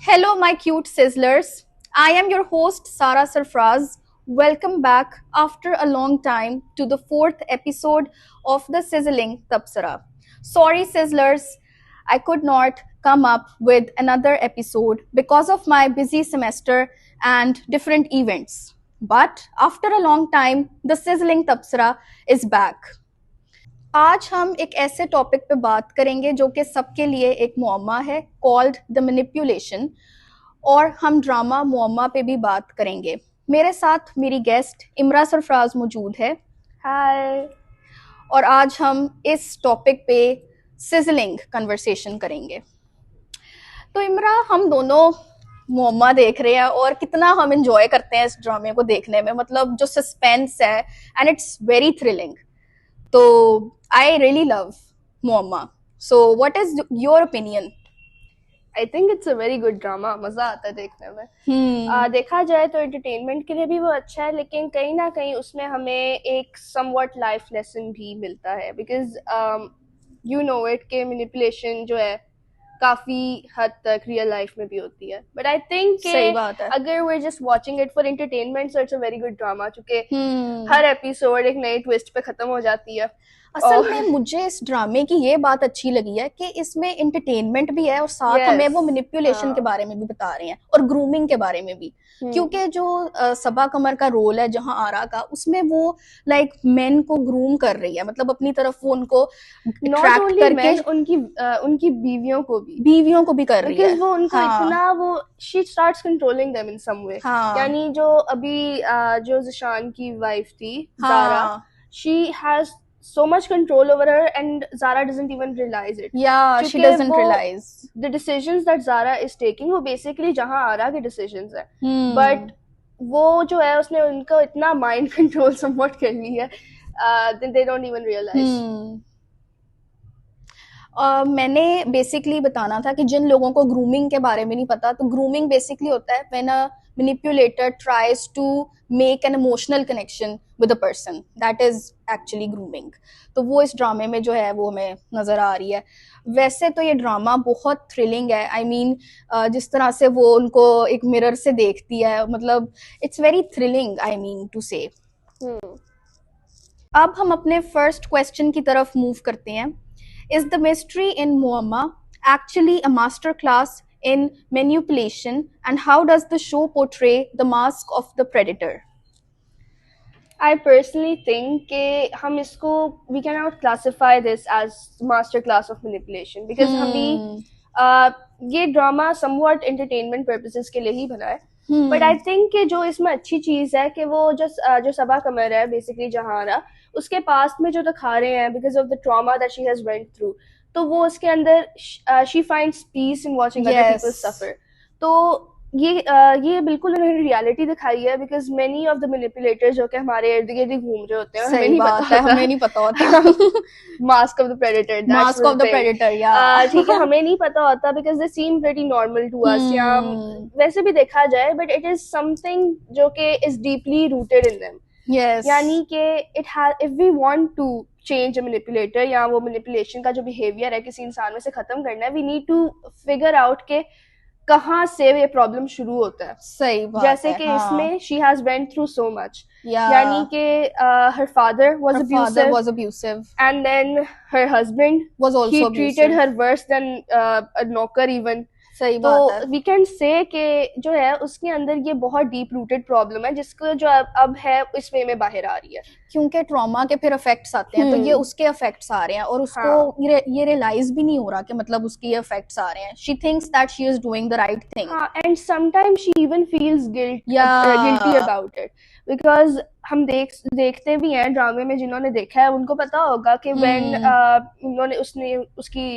Hello, my cute sizzlers. I am your host, Sara Sarfraz. Welcome back after a long time to the fourth episode of the Sizzling Tapsara. Sorry, sizzlers, I could not come up with another episode because of my busy semester and different events. But after a long time, the Sizzling Tapsara is back. आज हम एक ऐसे topic पे बात करेंगे जो कि सबके लिए एक मुअम्मा है, कॉल्ड द मैनिपुलेशन। और हम ड्रामा मुअम्मा पे भी बात करेंगे। मेरे साथ मेरी गेस्ट इमरा सरफराज मौजूद है। हाय। और आज हम इस टॉपिक पे सिजलिंग कन्वर्सेशन करेंगे। तो इमरा, हम दोनों मुअम्मा देख रहे हैं और कितना हम इंजॉय करते हैं इस ड्रामे को देखने में, मतलब जो सस्पेंस है एंड इट्स वेरी थ्रिलिंग। तो I really love Muamma. So what is your opinion? I think it's a very good drama. मजा आता है देखने में। देखा जाए तो एंटरटेनमेंट के लिए भी वो अच्छा है, लेकिन कहीं ना कहीं उसमें हमें एक समवट लाइफ लेसन भी मिलता है, बिकॉज यू नो इट के मैनिपुलेशन जो है काफी हद तक रियल लाइफ में भी होती है। बट आई थिंक सही बात है। अगर we're just watching it for entertainment, so it's a very good drama, क्योंकि हर एपिसोड एक नई ट्विस्ट पे खत्म हो जाती है। असल में मुझे इस ड्रामे की ये बात अच्छी लगी है कि इसमें एंटरटेनमेंट भी है और साथ हमें वो मैनिपुलेशन के बारे में भी बता रहे हैं और ग्रूमिंग के बारे में भी। क्योंकि जो सबा कमर का रोल है जहां आरा का, उसमें वो लाइक मेन को ग्रूम कर रही है, मतलब अपनी तरफ वो उनको अट्रैक्ट करके उनकी बीवियों को भी कर रही है। वो उनको इतना वो she starts controlling them in some way. यानी जो अभी जो ज़िशान की वाइफ थी Zara, she has so much control over her and Zara doesn't even realize it. Yeah, she doesn't realize the decisions that Zara is taking वो basically जहाँ आरा के decisions है। But वो जो है उसने उनको इतना mind control somewhat कर ली है, then they don't even realize. मैंने बेसिकली बताना था कि जिन लोगों को ग्रूमिंग के बारे में नहीं पता, तो ग्रूमिंग बेसिकली होता है when a manipulator tries to make an emotional connection with a person, that is actually grooming. तो वो इस ड्रामे में जो है वो हमें नजर आ रही है। वैसे तो ये ड्रामा बहुत थ्रिलिंग है। आई मीन जिस तरह से वो उनको एक मिरर से देखती है, मतलब it's very thrilling, I mean to say. अब हम अपने फर्स्ट क्वेश्चन की तरफ मूव करते हैं। Is the mystery in Muamma actually a masterclass in manipulation, and how does the show portray the mask of the predator? I personally think कि हम इसको we cannot classify this as masterclass of manipulation, because हमें ये drama somewhat entertainment purposes के लिए ही बना है। But I think कि जो इसमें अच्छी चीज है कि वो जो सबा कमर है बेसिकली जहारा, उसके पास्ट में जो दिखा रहे हैं because of the trauma that she has went through, तो वो उसके अंदर she finds peace in watching other people suffer. तो ये बिल्कुल उन्होंने रियलिटी दिखाई है, because many of the manipulators जो कि हमारे इर्द गिर्द घूम रहे होते हैं, हमें नहीं पता होता mask of the predator, mask of the predator, ठीक है, हमें नहीं पता होता because they seem pretty normal to us, या वैसे भी देखा जाए, बट इट इज समथिंग जो कि is deeply rooted in them. यानी कि it has, if we want to change a manipulator या वो मैनिपुलेशन का जो बिहेवियर है किसी इंसान में से खत्म करना है, we need to figure out के कहाँ से ये प्रॉब्लम शुरू होता है। सही बात जैसे कि इसमें she has went through so much, यानी कि her father was abusive and then her husband was also he treated her worse than a नौकर even। सही बात है। वी कैन से कि जो है उसके अंदर ये बहुत डीप रूटेड प्रॉब्लम है, जिसको जो अब है इस वे में बाहर आ रही है, क्योंकि ट्रॉमा के फिर इफेक्ट्स आते हैं, तो ये उसके इफेक्ट्स आ रहे हैं और उसको ये रियलाइज भी नहीं हो रहा कि मतलब उसके ये इफेक्ट्स आ रहे हैं। She thinks that she is doing the right thing, and sometimes she even feels guilty about it, because हम देखते भी हैं ड्रामे में, जिन्होंने देखा है उनको पता होगा कि व्हेन उन्होंने उसकी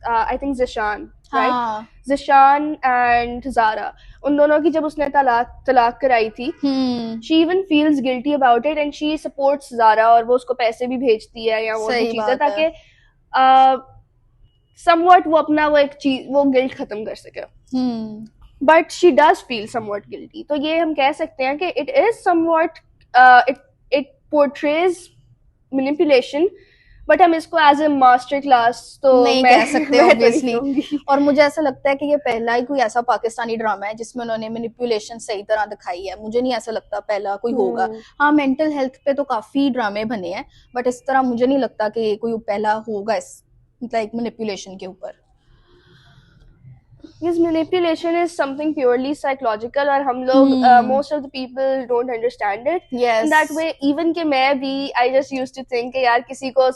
I think Zeeshan, right, Zeeshan and Zara, उन दोनों की जब उसने तलाक कराई थी, she even feels guilty about it and she supports Zara, और वो उसको पैसे भी भेजती है या वो चीजें, ताकि समवट वो अपना वो एक चीज वो गिल्ट खत्म कर सके। But she does feel somewhat guilty. तो ये हम कह सकते हैं कि it is somewhat it portrays manipulation, but हम इसको एज ए मास्टर क्लास तो नहीं मैं कह सकते मैं तो नहीं ऑब्वियसली। कहूंगी। और मुझे ऐसा लगता है कि ये पहला ही कोई ऐसा पाकिस्तानी ड्रामा है जिसमें उन्होंने मैनिपुलेशन सही तरह दिखाई है। मुझे नहीं ऐसा लगता पहला कोई होगा। हाँ, मेंटल हेल्थ पे तो काफी ड्रामे बने हैं, बट इस तरह मुझे नहीं लगता कि कोई पहला होगा इस लाइक मैनिपुलेशन के ऊपर। Because manipulation is something purely psychological और हम लोग most of the people don't understand it Yes. in that way. Even कि मैं भी I just used to think कि यार किसी को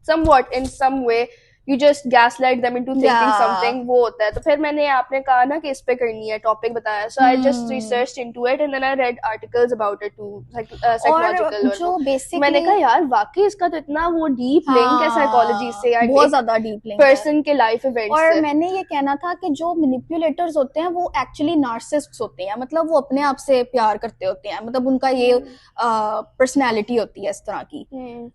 somewhat in some way you just gaslight them into thinking Yeah. something, वो होता है। तो फिर मैंने आपने कहा ना कि इस पे करनी है, टॉपिक बताया, so I just researched into it and then I read articles about it too, psychological। और जो बेसिकली मैंने कहा यार वाकई इसका तो इतना वो डीप लिंक है साइकोलॉजी से यार, बहुत ज्यादा डीप लिंक पर्सन के लाइफ इवेंट्स और से। मैंने ये कहना था कि जो मैनिपुलेटर्स होते हैं वो एक्चुअली नार्सिस्ट्स होते हैं, मतलब वो अपने आप से प्यार करते होते हैं, मतलब उनका ये पर्सनैलिटी होती है इस तरह की,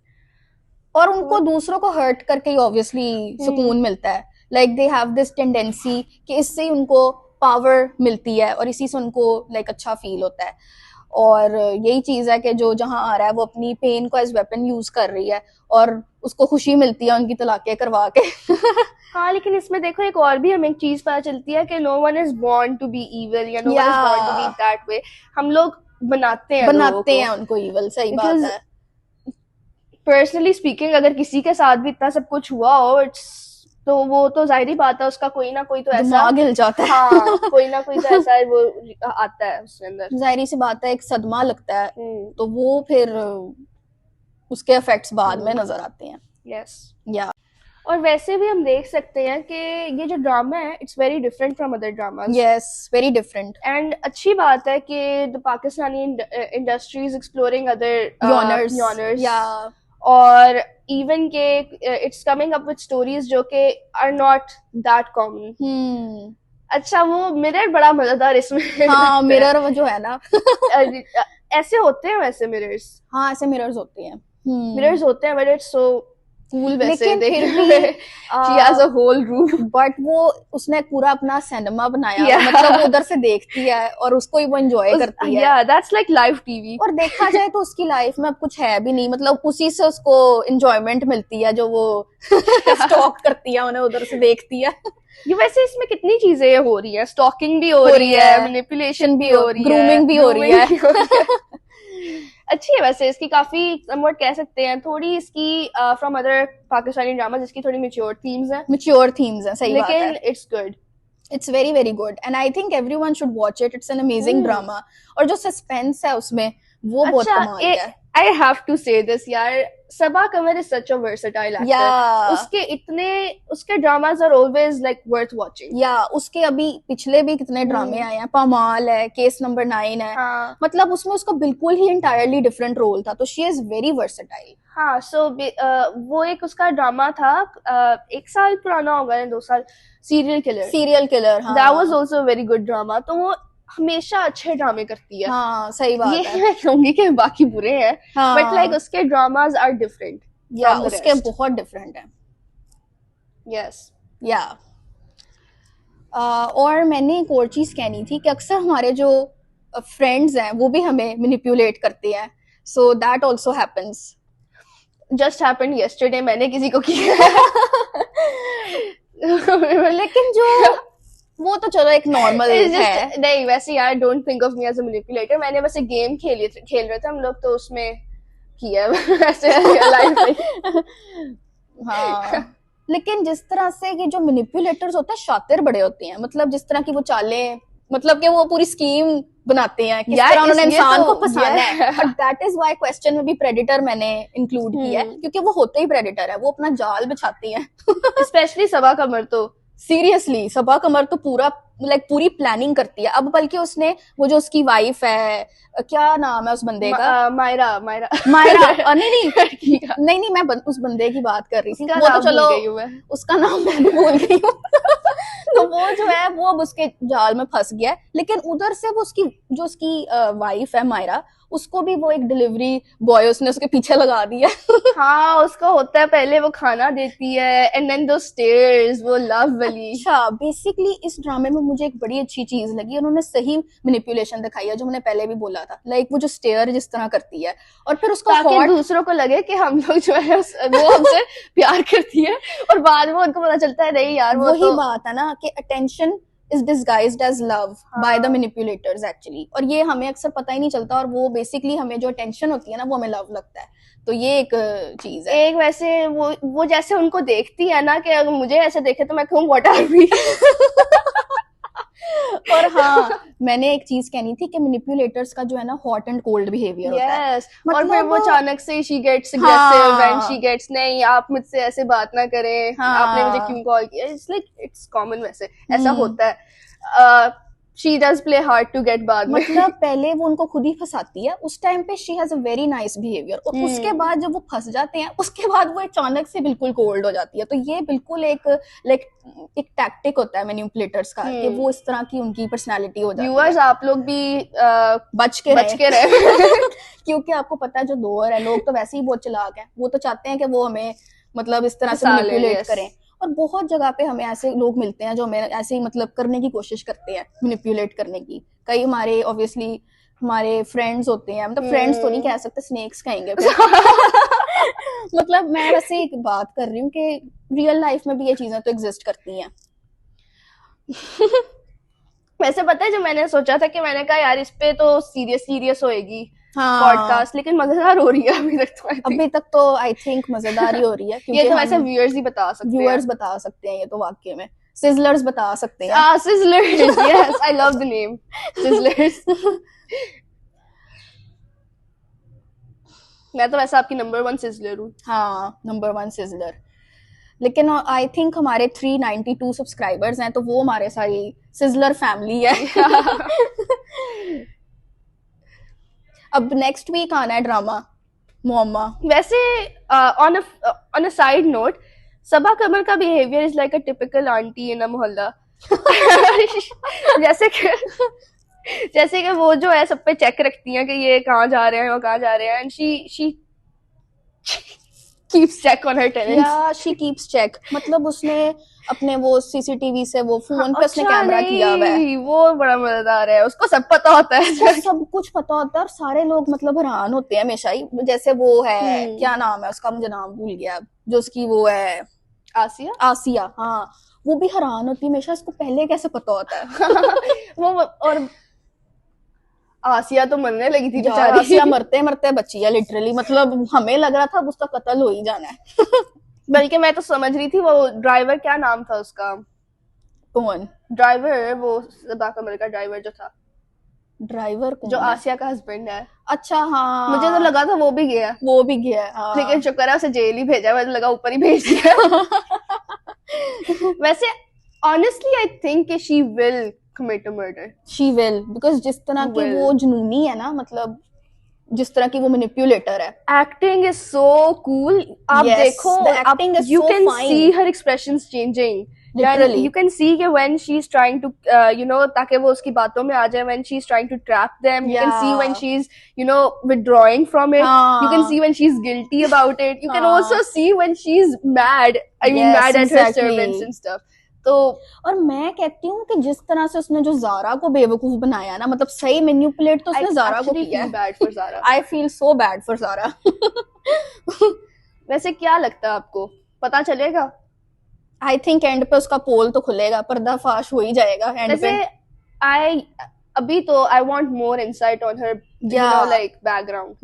और उनको दूसरों को हर्ट करके ही ऑब्वियसली सुकून मिलता है। Like they have this tendency कि इससे ही उनको पावर मिलती है और इसी से उनको लाइक अच्छा फील होता है। और यही चीज है कि जो जहां आ रहा है वो अपनी पेन को एज वेपन यूज कर रही है और उसको खुशी मिलती है उनकी तलाकें करवा के। हाँ, लेकिन इसमें देखो एक और भी हमें एक चीज पता चलती है कि no one is born to be evil या no one is born to be that way. हम लोग बनाते हैं उनको इविल, सही बात है। पर्सनली स्पीकिंग अगर किसी के साथ भी इतना सब कुछ हुआ हो तो वो तो जाहिर ही बात है उसका कोई ना कोई तो ऐसा दिमाग हिल जाता है। हाँ, कोई ना कोई तो ऐसा वो आता है उसके अंदर, जाहिर सी बात है, एक सदमा लगता है तो वो फिर उसके इफेक्ट्स बाद में नजर आते हैं। यस या और वैसे भी हम देख सकते हैं कि ये जो ड्रामा है it's very different from other dramas. Yes, very different. And अच्छी बात है कि the Pakistani industry is exploring other genres या और इवन के it's coming up with stories जो कि आर नॉट दैट कॉमन। अच्छा, वो मिरर बड़ा मजेदार इसमें हाँ, मिरर वो जो है ना ऐसे होते हैं वैसे मिरर्स। हाँ, ऐसे मिरर्स होते हैं, मिरर्स होते हैं, बट इट्स सो कूल वैसे लेकिन देख फिर भी she has a whole room। But वो उसने पूरा अपना सिनेमा बनाया, मतलब वो उधर से देखती है और उसको ही वो एंजॉय करती है। Yeah, that's like live TV। और देखा जाए तो उसकी लाइफ में अब कुछ है भी नहीं, मतलब उसी से उसको एंजॉयमेंट मिलती है जो वो स्टॉक करती है, उन्हें उधर से देखती है। ये वैसे इसमें कितनी चीजें हो रही है, स्टॉकिंग भी हो रही है, मैनिपुलेशन भी हो रही है, ग्रूमिंग भी हो रही है। अच्छी है वैसे, इसकी काफी समवट कह सकते हैं, थोड़ी इसकी फ्रॉम अदर पाकिस्तानी ड्रामा जिसकी थोड़ी मैच्योर थीम्स हैं, सही बात है, लेकिन it's good, it's very very good and I think everyone should watch it. It's an amazing drama और जो सस्पेंस है उसमें वो बहुत कमाल है। I have to say this यार, सबा कमर is such a versatile actor। Yeah. उसके dramas are always like worth watching। या उसके अभी पिछले भी कितने ड्रामे आए हैं, पमाल है, केस नंबर 9 है, मतलब उसमें उसका बिल्कुल ही इंटायरली डिफरेंट रोल था, तो शी इज वेरी वर्सेटाइल। हाँ, सो वो एक उसका ड्रामा था, 1 साल पुराना होगा या 2 साल, सीरियल किलर। हाँ, that was also a very good drama। तो वो हमेशा अच्छे ड्रामे करती है। हाँ, सही बात है। मैं कहूंगी कि बाकी बुरे हैं, बट लाइक उसके ड्रामास आर डिफरेंट। या उसके बहुत डिफरेंट है। यस या और मैंने एक और चीज कहनी थी कि अक्सर हमारे जो फ्रेंड्स हैं वो भी हमें मैनिपुलेट करते हैं, so that also happens. Just happened yesterday, मैंने किसी को किया लेकिन जो वो तो चलो एक नॉर्मल है। नहीं वैसे यार, don't think of me as a manipulator. मैंने बस एक गेम खेल रहे थे हम लोग, तो उसमें किया वैसे लाइफ में। हाँ, लेकिन जिस तरह से ये जो मैनिपुलेटर्स होते हैं शातिर बड़े होते हैं, मतलब जिस तरह की वो चालें, मतलब कि वो पूरी स्कीम बनाते हैं किस तरह उन्होंने इंसान को फंसाना है। But that is why question में भी प्रेडेटर मैंने इंक्लूड किया है, क्योंकि वो होते ही प्रेडेटर है, वो अपना जाल बिछाते हैं। स्पेशली सबा कमर, तो सीरियसली सबा कमर तो पूरा पूरी प्लानिंग करती है। अब बल्कि उसने वो जो उसकी वाइफ है, क्या नाम है उस बंदे का, मायरा नहीं मैं उस बंदे की बात कर रही थी, वो तो चलो उसका नाम मैं भी भूल गई हूँ। तो वो जो है वो अब उसके जाल में फंस गया है, लेकिन उधर से वो उसकी वाइफ है मायरा, उसको भी वो एक डिलीवरी बॉय उसने उसके पीछे लगा दिया। हाँ, उसका होता है पहले वो खाना देती है एंड देन दो स्टेयर्स, वो लव वाली। अच्छा, बेसिकली इस ड्रामे में मुझे एक बड़ी अच्छी चीज लगी, उन्होंने सही मैनिपुलेशन दिखाई है, जो मैंने पहले भी बोला था, लाइक वो जो स्टेयर जिस तरह करती है और फिर उसका ताकि हॉट, दूसरों को लगे कि हम लोग जो है वो हमसे प्यार करती है, और बाद में उनको पता चलता है नहीं यार वो वही तो बात है ना कि attention is disguised as love by the manipulators actually, और ये हमें अक्सर पता ही नहीं चलता, और वो बेसिकली हमें जो अटेंशन होती है ना वो हमें लव लगता है। तो ये एक चीज है। एक वैसे वो जैसे उनको देखती है ना कि अगर मुझे ऐसे देखे तो मैं कहूँ व्हाट आर वी। और हाँ, मैंने एक चीज कहनी थी कि मैनिपुलेटर्स का जो है ना हॉट एंड कोल्ड बिहेवियर होता है। यस, और फिर वो अचानक से she gets aggressive and she gets नहीं आप मुझसे ऐसे बात ना करें, आपने मुझे क्यों कॉल किया, इट्स लाइक इट्स कॉमन, वैसे ऐसा होता है। She does play hard to get बाद में। मतलब पहले वो उनको खुद ही फंसाती है, उस टाइम पे she has a very nice behaviour, और उसके बाद जब वो फंस जाते हैं उसके बाद वो अचानक से बिल्कुल कोल्ड हो जाती है। तो ये बिल्कुल एक लाइक एक टैक्टिक होता है मैनिपुलेटर्स का कि वो इस तरह की उनकी पर्सनालिटी हो जाती है। व्यूअर्स आप लोग भी बच के रहे क्योंकि आपको पता है जो दौर है, लोग तो वैसे ही बहुत चालाक हैं, वो तो चाहते हैं कि वो हमें मतलब इस तरह से मैनिपुलेट करें, और बहुत जगह पे हमें ऐसे लोग मिलते हैं जो हमें ऐसे ही मतलब करने की कोशिश करते हैं, मैनिपुलेट करने की। कई हमारे ऑब्वियसली हमारे फ्रेंड्स होते हैं, मतलब फ्रेंड्स तो नहीं कह सकते, स्नेक्स कहेंगे मतलब मैं वैसे एक बात कर रही हूँ कि रियल लाइफ में भी ये चीजें तो एग्जिस्ट करती हैं। वैसे पता है, जब मैंने सोचा था कि मैंने कहा यार इस पे तो सीरियस होएगी पॉडकास्ट, लेकिन मजेदार हो रही है अभी तक तो आई थिंक मजेदार ही हो रही है। ये तो वैसे व्यूअर्स ही बता सकते हैं, व्यूअर्स बता सकते हैं, ये तो वाकई में सिजलर्स बता सकते हैं। Sizzlers, yes, I love the name sizzlers. मैं तो वैसे आपकी नंबर 1 सिजलर हूँ। हाँ, नंबर 1 सिजलर। लेकिन आई थिंक हमारे 392 सब्सक्राइबर्स हैं, तो वो हमारे सारी सिजलर फैमिली है। अब नेक्स्ट वीक आना है ड्रामा मोहम्मा। वैसे on a side note, Saba Qamar का behaviour is like a typical aunty in a mohalla. जैसे कि वो जो है सब पे चेक रखती हैं कि ये कहाँ जा रहे हैं, वो कहाँ जा रहे हैं, and she keeps check on her tenants. Yeah, she keeps check. मतलब उसने अपने वो सीसीटीवी से वो फोन पे उसने कैमरा किया हुआ है। वो बड़ा मजेदार है, उसको सब पता होता है, उसको सब कुछ पता होता है, और सारे लोग मतलब हैरान होते हैं हमेशा ही। जैसे वो है क्या नाम है उसका, मुझे नाम भूल गया, जो उसकी वो है आसिया, हाँ, वो भी हैरान होती है हमेशा, इसको पहले कैसे पता होता है। वो और आसिया तो मरने लगी थी बेचारी। आसिया मरते मरते बची है लिटरली, मतलब हमें लग रहा था अब उसका कत्ल हो ही जाना है। बल्कि मैं तो समझ रही थी वो ड्राइवर, क्या नाम था उसका, कौन ड्राइवर, वो सबा कमर का ड्राइवर जो था, ड्राइवर जो आसिया का हस्बैंड है। अच्छा, हाँ, मुझे तो लगा था वो भी गया, हाँ। लेकिन शुक्र है उसे जेल ही भेजा, मुझे लगा ऊपर ही भेज दिया। वैसे honestly I think she will commit a murder. She will, because जिस तरह की वो जुनूनी है ना, मतलब जिस तरह की वो मैनिपुलेटर है। Acting is so cool. आप देखो, you can see her expressions changing. Literally. You can see कि when she's trying to, ताकि वो उसकी बातों में आ जाए, when she's trying to trap them. You can see when she's, withdrawing from it. You can see when she's guilty about it. You can also see when she's mad. I mean, mad at her servants and stuff. तो और मैं कहती हूँ कि जिस तरह से उसने जो ज़ारा को बेवकूफ बनाया ना, मतलब सही मैनिपुलेट तो उसने ज़ारा को किया है। I feel so bad for Zaara. वैसे क्या लगता है आपको, पता चलेगा? I think एंड पे उसका पोल तो खुलेगा, पर्दाफाश हो ही जाएगा एंड पे। अभी तो I want more insight on her, like background.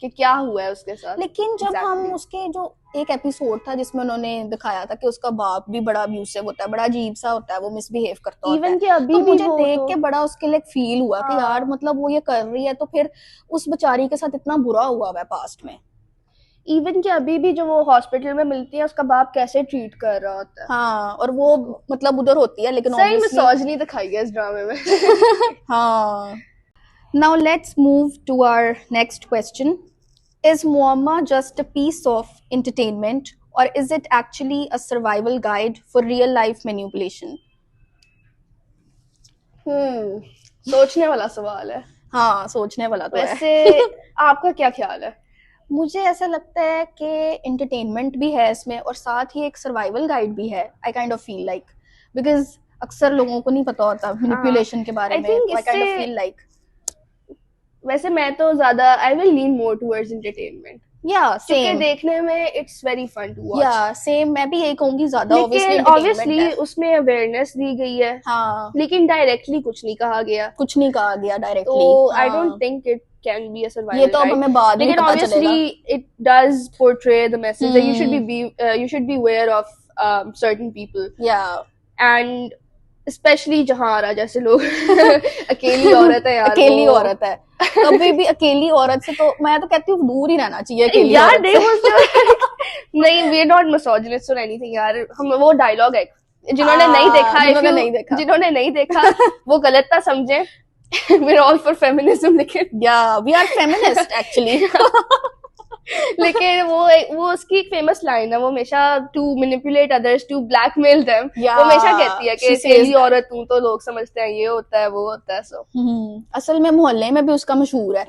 कि क्या हुआ है उसके साथ। लेकिन जब हम उसके जो एक एपिसोड था जिसमें उन्होंने दिखाया था कि उसका बाप भी बड़ा अब्यूसिव होता है, बड़ा अजीब सा होता है, वो मिसबिहेव करता होता है, तो मुझे देख के बड़ा उसके लिए फील हुआ कि यार मतलब वो ये कर रही है, तो फिर उस बेचारी के साथ इतना बुरा हुआ है पास्ट में। इवन कि अभी भी जो वो हॉस्पिटल में मिलती है, उसका बाप कैसे ट्रीट कर रहा होता है। हाँ, और वो मतलब उधर होती है, लेकिन सही मिसोजिनी दिखाई है इस ड्रामे में। हाँ। Now let's move to our next question. Is Muamma just a piece of entertainment, or is it actually a survival guide for real life manipulation? सोचने वाला सवाल है। हाँ, सोचने वाला तो है। वैसे आपका क्या ख्याल है? मुझे ऐसा लगता है कि एंटरटेनमेंट भी है इसमें और साथ ही एक सर्वाइवल गाइड भी है, आई kind of feel like, because अक्सर लोगों को नहीं पता होता मैनिपुलेशन के बारे आई में, थिंक तो आई काइंड ऑफ इससे फील लाइक वैसे मैं तो ज्यादा I will lean more towards entertainment, yeah क्योंकि सेम, देखने में it's very fun to watch. Yeah same, मैं भी यही कहूंगी, ज्यादा ऑब्वियसली लेकिन एंटरटेनमेंट ऑब्वियसली है। उसमें अवेयरनेस दी गई है, हाँ, लेकिन डायरेक्टली कुछ नहीं कहा गया, कुछ नहीं कहा गया तो डायरेक्टली। आई हाँ, don't think it can be a ये सर्वाइवल तो अब गाइड। हमें बाद में लेकिन पता चलेगा। Obviously it does portray the message that you should be aware of certain people, या एंड स्पेशली जहारा जैसे लोग अकेली औरत है यार, अकेली वो औरत है, कभी भी अकेली औरत से तो मैं तो कहती हूँ दूर ही रहना चाहिए अकेली यार औरत नहीं से। वो नहीं, वी आर नॉट मिसोजिनिस्ट और एनीथिंग यार, हम वो डायलॉग है, जिन्होंने नहीं देखा, जिन्होंने नहीं देखा, जिन्होंने नहीं देखा वो गलत ना समझे, we are all for feminism, लेकिन yeah we are feminist actually. लेकिन वो उसकी एक फेमस लाइन है, वो हमेशा to manipulate others to blackmail them, वो हमेशा कहती है कि अकेली औरत हूँ तो लोग समझते हैं ये होता है वो होता है, सो असल में मोहल्ले में भी उसका मशहूर है।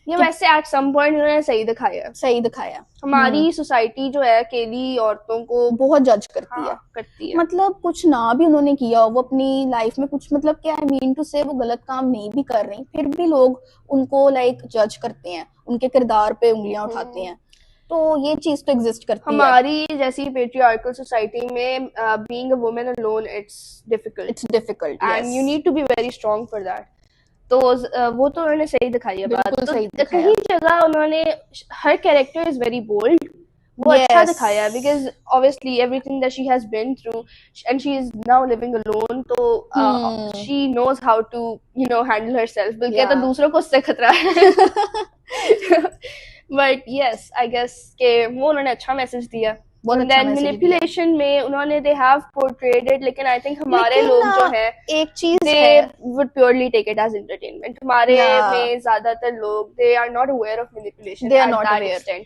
ये वैसे एट सम पॉइंट इन्होंने सही दिखाया, सही दिखाया। हमारी सोसाइटी जो है अकेली औरतों को बहुत जज करती है, करती है, मतलब कुछ ना भी उन्होंने किया, वो अपनी लाइफ में कुछ, मतलब क्या आई मीन टू से, वो गलत काम नहीं भी कर रही, फिर भी लोग उनको लाइक जज करते हैं, उनके किरदार पे उंगलियां उठाते हैं, तो ये चीज तो एग्जिस्ट करती है हमारी जैसी पेट्रियार्कल सोसाइटी में। Being a woman alone it's difficult and you need to be very strong for that, तो वो तो उन्होंने सही दिखाई है बात, बिल्कुल सही तो दिखाया। कहीं जगह उन्होंने, हर कैरेक्टर इज वेरी बोल्ड, वो अच्छा दिखाया, because obviously everything that she has been through and she is now living alone, तो she knows how to handle herself, बल्कि तो दूसरों को उससे खतरा है। बट यस आई गेस के वो उन्होंने अच्छा मैसेज दिया। बहुत अच्छा मैसेज मैनिपुलेशन में उन्होंने दे हैव पोर्ट्रेड इट, लेकिन आई थिंक हमारे लोग जो है एक चीज they would purely take it as entertainment, हमारे में ज्यादातर लोग they are not aware of manipulation, they are not aware,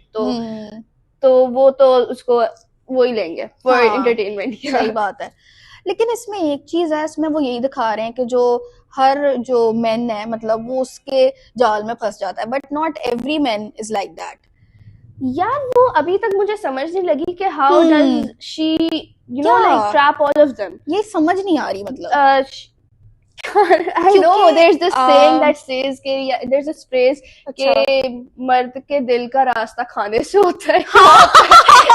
तो वो तो उसको वो ही लेंगे फॉर एंटरटेनमेंट। सही बात है। लेकिन इसमें एक चीज है, इसमें वो यही दिखा रहे हैं कि जो हर जो मैन है, मतलब वो उसके जाल में फंस जाता है, but not every man is like that. यार वो अभी तक मुझे समझ नहीं लगी कि how does she like trap all of them, ये समझ नहीं आ रही, मतलब I know there's this saying that says कि there's this phrase कि मर्द के दिल का रास्ता खाने से होता है।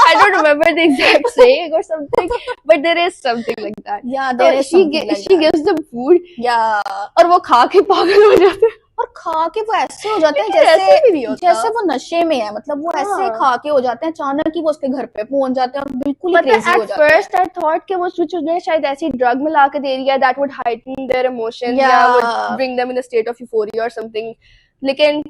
I don't remember the exact saying or something, but there is something like that. Yeah, there is something like that. She gives them food. Yeah. और वो खा के पागल हो जाते हैं। और खा के वो ऐसे हो जाते हैं जैसे वो नशे में है, मतलब वो ऐसे खा के हो जाते हैं, अचानक ही वो उसके घर पे पहुंच जाते हैं और बिल्कुल ही क्रेजी हो जाते हैं। फर्स्ट आई थॉट कि वो स्विच उन्हें शायद ऐसी ड्रग में ला के दे रही है that would heighten their emotions या would bring them in a state of euphoria और समथिंग, लेकिन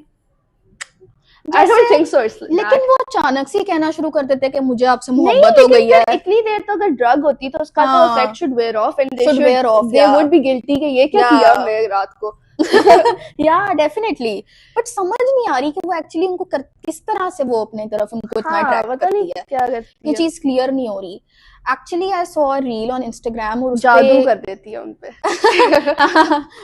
I don't think so. लेकिन वो अचानक से कहना शुरू कर देते कि मुझे आपसे मोहब्बत हो गई है। इतनी देर तो अगर ड्रग होती तो उसका तो effect should wear off and they would be guilty कि ये क्या किया हमने रात को। या डेफिनेटली, बट समझ नहीं आ रही कि वो एक्चुअली उनको किस तरह से वो अपने तरफ उनको इतना अट्रैक्ट करती है, क्या करती है, ये चीज क्लियर नहीं हो रही। Actually I saw a reel on Instagram और जादू कर देती है उनपे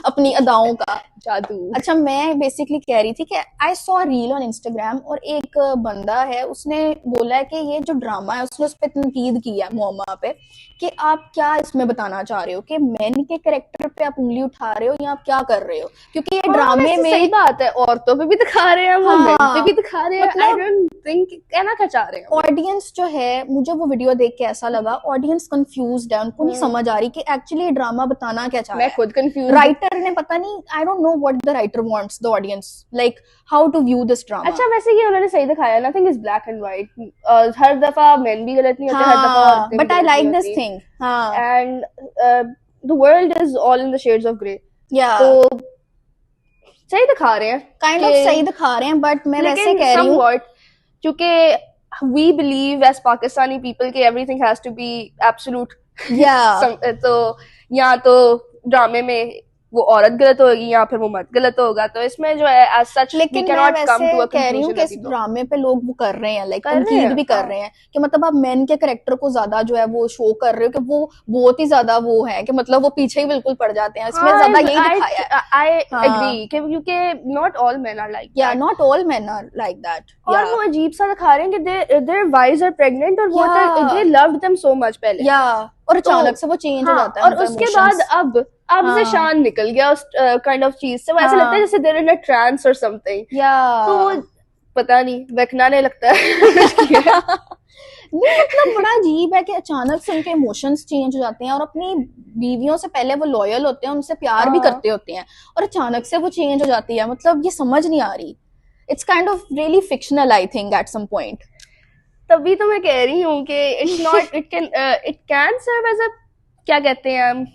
अपनी अदाओं का जादू। अच्छा, मैं बेसिकली कह रही थी कि I saw a reel on Instagram और एक बंदा है, उसने बोला है कि ये जो ड्रामा है, उसने उस पर तनकीद की है मोमा पे कि आप क्या इसमें बताना चाह रहे हो कि मैन के कैरेक्टर पे आप उंगली उठा रहे हो या आप क्या कर रहे हो, क्योंकि ये ड्रामे में सही बात है, औरतों पे भी दिखा रहे हैं, वो मेन पे भी दिखा रहे हैं। आई डोंट थिंक कहना क्या चाह रहे हैं ऑडियंस जो है, मुझे वो वीडियो देख के ऐसा लगा ऑडियंस कंफ्यूज्ड है, उनको नहीं समझ आ रही कि एक्चुअली ये ड्रामा बताना क्या चाह रहा है। मैं खुद कंफ्यूज, राइटर ने पता नहीं, I don't know what the writer wants the audience like how to view this drama. अच्छा, वैसे ये उन्होंने सही दिखाया, nothing is black and white, हर दफा मेन भी गलत नहीं होते, हर दफा औरतें, but I like this thing, and the world is all in the shades of grey, तो सही दिखा रहे हैं, काइंड ऑफ सही दिखा रहे हैं, बट मैं वैसे कह रही हूं क्योंकि we believe as Pakistani people कि everything has to be absolute, तो या तो ड्रामे में वो औरत गलत होगी या फिर वो मर्द गलत होगा, तो इसमें जो है एज सच वी लेकिन कैन मैं नॉट कम वैसे टू अ कह रही हूँ कंक्लूजन कि इस अभी तो। ड्रामे पे लोग वो कर रहे हैं, लाइक कर रहे कंक्लीड हैं, भी कर हाँ। रहे हैं कि मतलब आप मेन के करेक्टर को ज्यादा जो है वो शो कर रहे हो कि वो बहुत ही ज्यादा वो है कि मतलब वो पीछे ही बिल्कुल पड़ जाते हैं, इसमें हाँ, ज्यादा यही दिखाया है। आई हाँ एग्री क्योंकि not all men are like या that. Not all men are like that और वो अजीब सा दिखा रहे हैं कि देयर वाइव्स आर प्रेग्नेंट, और वो they loved them so much पहले, या और तो अचानक से वो चेंज हो हाँ, जाता है और उनका उसके बाद इमोशंस। अब से हाँ शान निकल गया उस काइंड ऑफ चीज से, वो ऐसा लगता है हाँ जैसे देयर इन अ ट्रांस और समथिंग। या तो वो पता नहीं वकनाने लगता है। नहीं मतलब बड़ा अजीब है कि अचानक से उनके इमोशंस चेंज हो जाते हैं, और अपनी बीवियों से पहले वो लॉयल होते हैं, उनसे प्यार भी हाँ, करते होते हैं, और अचानक से वो चेंज हो जाती है, मतलब ये समझ नहीं आ रही। It's kind of really fictional I think at some point. तभी तो मैं कह रही हूँ कि it's not, it can serve as a, क्या कहते हैं हम,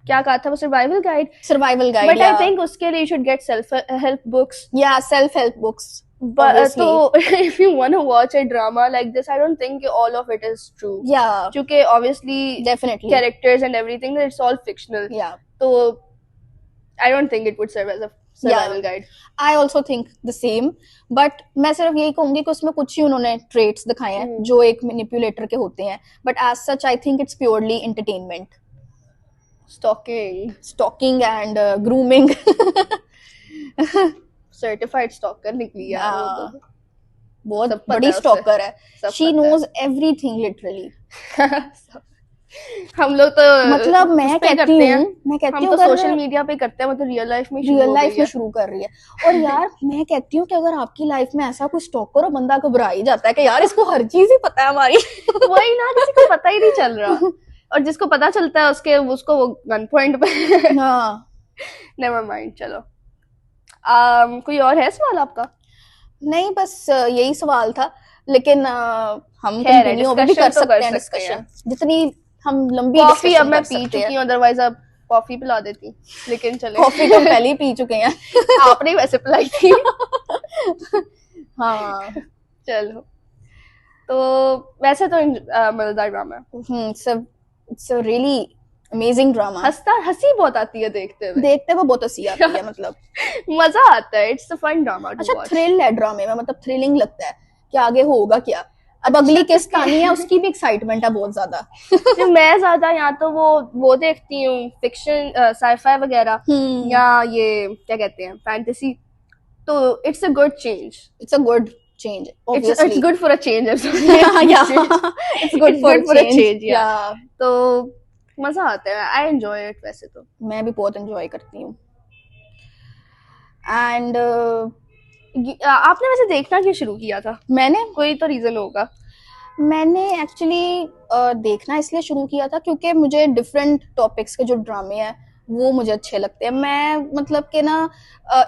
क्या कहा था वो, survival guide. Survival guide, but I think उसके लिए you should get self help books. या self help books But obviously. so if you want to watch a drama like this, I don't think all of it is true. Yeah, क्योंकि obviously definitely. characters and everything, it's all fictional. Yeah, So I don't think it would serve as a survival guide. I also think the same. But मैं सिर्फ यही कहूंगी कि उसमें कुछ ही उन्होंने traits दिखाए हैं जो एक manipulator के होते हैं. But as such, I think it's purely entertainment. Stalking and grooming. Certified stalker निकली यार वो तो। बहुत सब पता बड़ी है उसे, स्टॉकर है, सब शी पता है। Knows everything literally. हम लोग तो मतलब उस मैं पे कहती करते हैं, हूँ हम तो सोशल मीडिया पे करते हैं, मतलब रियल लाइफ में शुरू हो गई है। शुरू कर रही है। और यार मैं कहती हूँ कि अगर आपकी लाइफ में ऐसा कोई स्टॉकर हो, बंदा घबरा ही जाता है कि यार इसको हर चीज ही पता है हमारी। वही ना, किसी को पता ही नहीं चल रहा, और जिसको पता चलता है उसको वो गन पॉइंट पे। हाँ नेवर माइंड, चलो। कोई और है सवाल आपका? नहीं, बस यही सवाल था, लेकिन हम खैर है, कंटिन्यू भी कर discussion तो सकते कर हैं, सकते हैं। डिस्कशन जितनी हम लंबी कॉफी अब डिस्कशन मैं कर पी सकते चुकी हैं। हूँ, अदरवाइज अब कॉफी पिला देती, लेकिन चले। कॉफी तो हम पहले ही पी चुके हैं। आपने ही वैसे पिलाई थी। हाँ चलो, तो वैसे तो मजेदार ड्रामा है। It's a really amazing drama. हंसी बहुत आती है देखते हुए, देखते हुए बहुत हंसी आती है, मतलब मजा आता है। It's a fun drama to अच्छा वॉच। थ्रिल है ड्रामे में, मतलब थ्रिलिंग लगता है कि आगे होगा क्या, अब अगली किस कहानी है उसकी भी एक्साइटमेंट है बहुत ज्यादा। जो मैं ज्यादा या तो वो देखती हूँ फिक्शन, साईफाई वगैरह, या ये क्या कहते हैं फैंटेसी, तो it's a good change. It's a good change obviously. It's good for a change. yeah it's good for a change yeah. तो मजा आता है, आई एंजॉय इट। वैसे तो मैं भी बहुत एंजॉय करती हूँ। एंड आपने वैसे देखना क्यों शुरू किया था? मैंने कोई तो रीजन होगा। मैंने एक्चुअली देखना इसलिए शुरू किया था क्योंकि मुझे डिफरेंट टॉपिक्स के जो ड्रामे हैं वो मुझे अच्छे लगते हैं। मैं मतलब कि ना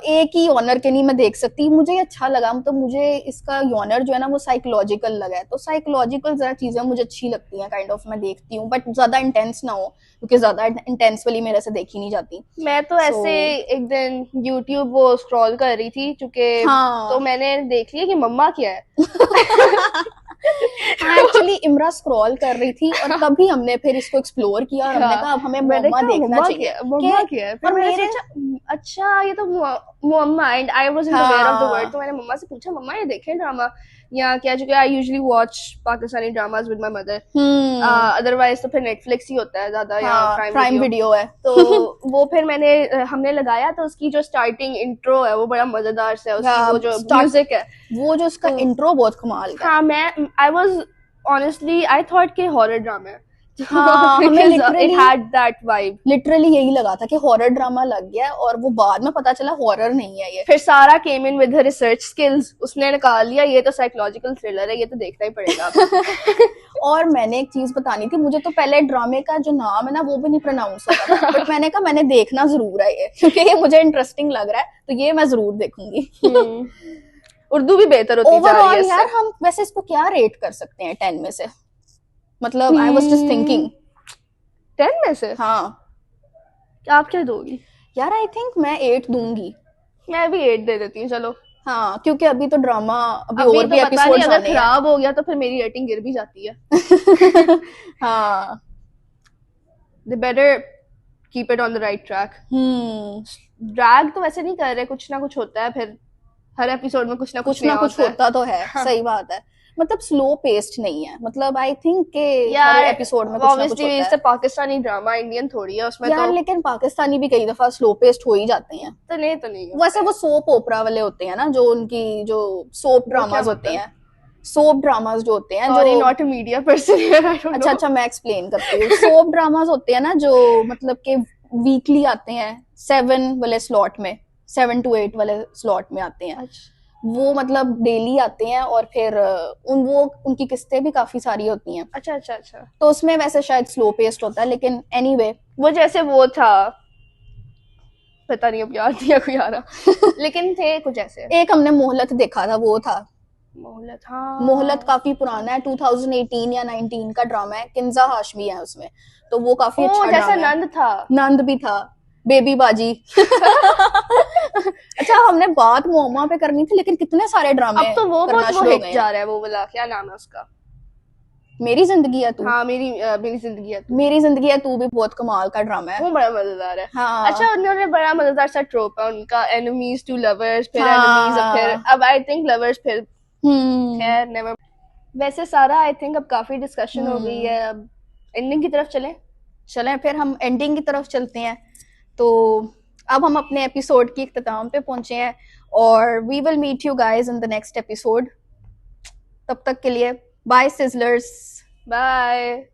एक ही ऑनर के नहीं मैं देख सकती, मुझे ये अच्छा लगा, तो मुझे इसका ऑनर जो है ना वो साइकोलॉजिकल लगा है, तो साइकोलॉजिकल जरा चीजें मुझे अच्छी लगती हैं, काइंड ऑफ मैं देखती हूँ, बट ज्यादा इंटेंस ना हो क्योंकि ज्यादा इंटेंस वाली मेरे से देखी नहीं जाती। मैं तो ऐसे एक दिन यूट्यूब वो स्क्रॉल कर रही थी चूंकि, तो मैंने देख लिया कि मम्मा क्या है। एक्चुअली इमरा स्क्रॉल कर रही थी और तभी हमने फिर इसको एक्सप्लोर किया और हमने कहा अब हमें मम्मा देखना चाहिए। मम्मा क्या है? फिर मैंने सोचा अच्छा ये तो mumma, and I was in aware of the word, तो मैंने मम्मा से पूछा मम्मा ये देखें ड्रामा या क्या, जो I usually watch Pakistani dramas with my mother, otherwise तो फिर नेटफ्लिक्स ही होता है ज्यादा, या प्राइम वीडियो है। तो वो फिर हमने लगाया, तो उसकी जो स्टार्टिंग इंट्रो है वो बड़ा मजेदार सा है, उसकी वो जो म्यूजिक है, वो जो उसका इंट्रो बहुत कमाल का। हाँ, I was honestly I thought के हॉरर ड्रामा है। हाँ, हमें it had that vibe. Literally यही लगा था कि हॉरर ड्रामा लग गया, और वो बाद में पता चला हॉरर नहीं है ये। फिर सारा came in with her research skills, उसने निकाल लिया ये तो साइकोलॉजिकल थ्रिलर है, ये तो देखना ही पड़ेगा। और मैंने एक चीज बतानी थी, मुझे तो पहले ड्रामे का जो नाम है ना वो भी नहीं प्रोनाउंस होता था, बट मैंने कहा मैंने देखना जरूर है ये, क्योंकि ये मुझे इंटरेस्टिंग लग रहा है, तो ये मैं जरूर देखूंगी। उर्दू भी बेहतर होती जा रही है। यार हम वैसे इसको क्या रेट कर सकते हैं 10 में से? मतलब आई वाज जस्ट थिंकिंग 10 में से। हाँ, आप क्या दोगी? यार आई थिंक मैं 8 दूंगी। मैं भी 8 दे देती हूँ, चलो। हाँ, क्योंकि अभी तो ड्रामा अभी और तो भी एपिसोड्स अगर खराब हो गया तो फिर मेरी रेटिंग गिर भी जाती है। हाँ, they better keep it on the right track. Hmm drag तो वैसे नहीं कर रहे, कुछ ना कुछ होता है, फिर हर एपिसोड में कुछ ना कुछ नया ना कुछ होता है। होता तो है, हाँ। सही बात है। मतलब स्लो पेस्ड नहीं है, मतलब आई थिंक के हर यार एपिसोड में कुछ ना कुछ ऑब्वियसली होता इससे है पाकिस्तानी ड्रामा, इंडियन थोड़ी है उसमें। यार, तो लेकिन पाकिस्तानी भी कई दफा स्लो पेस्ड हो ही जाते हैं। तो नहीं वैसे वो सोप ओपरा वाले होते हैं ना, जो उनकी जो सोप ड्रामाज होते हैं, सोप ड्रामाज जो होते हैं, सॉरी जो not a media person here, I don't अच्छा नो। अच्छा मैं एक्सप्लेन करती हूँ। सोप ड्रामाज होते हैं ना जो मतलब के वीकली आते हैं 7 वाले स्लॉट में, 7 to 8 वाले स्लॉट में आते हैं। वो मतलब डेली आते हैं और फिर उनकी किस्तें भी काफी सारी होती हैं, अच्छा तो उसमें वैसे शायद स्लो पेस्ट होता है, लेकिन एनीवे वो जैसे वो था, पता नहीं अब याद नहीं है कोई आ रहा, लेकिन थे कुछ ऐसे। एक हमने मोहलत देखा था, वो था मोहलत। हाँ मोहलत, काफी पुराना है, 2018 या 19 का ड्रामा है, किंजा हाशमी है उसमें, तो वो काफी ओ अच्छा जैसा ड्रामा है। नंद था। नंद भी था, बेबी बाजी। अच्छा हमने बात मोमा पे करनी थी, लेकिन कितने सारे ड्रामे अब तो वो करना बहुत वो शुरू हो हिट गए जा हैं। रहा है, वो वाला क्या नाम है उसका? मेरी जिंदगी है तू। हाँ मेरी जिंदगी है तू। मेरी जिंदगी है तू भी बहुत कमाल का ड्रामा है। वो बड़ा मजेदार है। हाँ अच्छा उन्होंने बड़ा मजेदार सा ट्रोप है उनका, एनिमीज टू लवर्स, फिर हाँ। एनिमीज, फिर अब आई थिंक लवर्स, फिर खैर नेवर। वैसे सारा आई थिंक अब काफी डिस्कशन हो गई है, अब एंडिंग की तरफ चलें फिर हम एंडिंग की तरफ चलते हैं। तो अब हम अपने एपिसोड की इख्तिताम पे पहुंचे हैं, और we will meet you guys in the next episode. तब तक के लिए बाय सिजलर्स। बाय।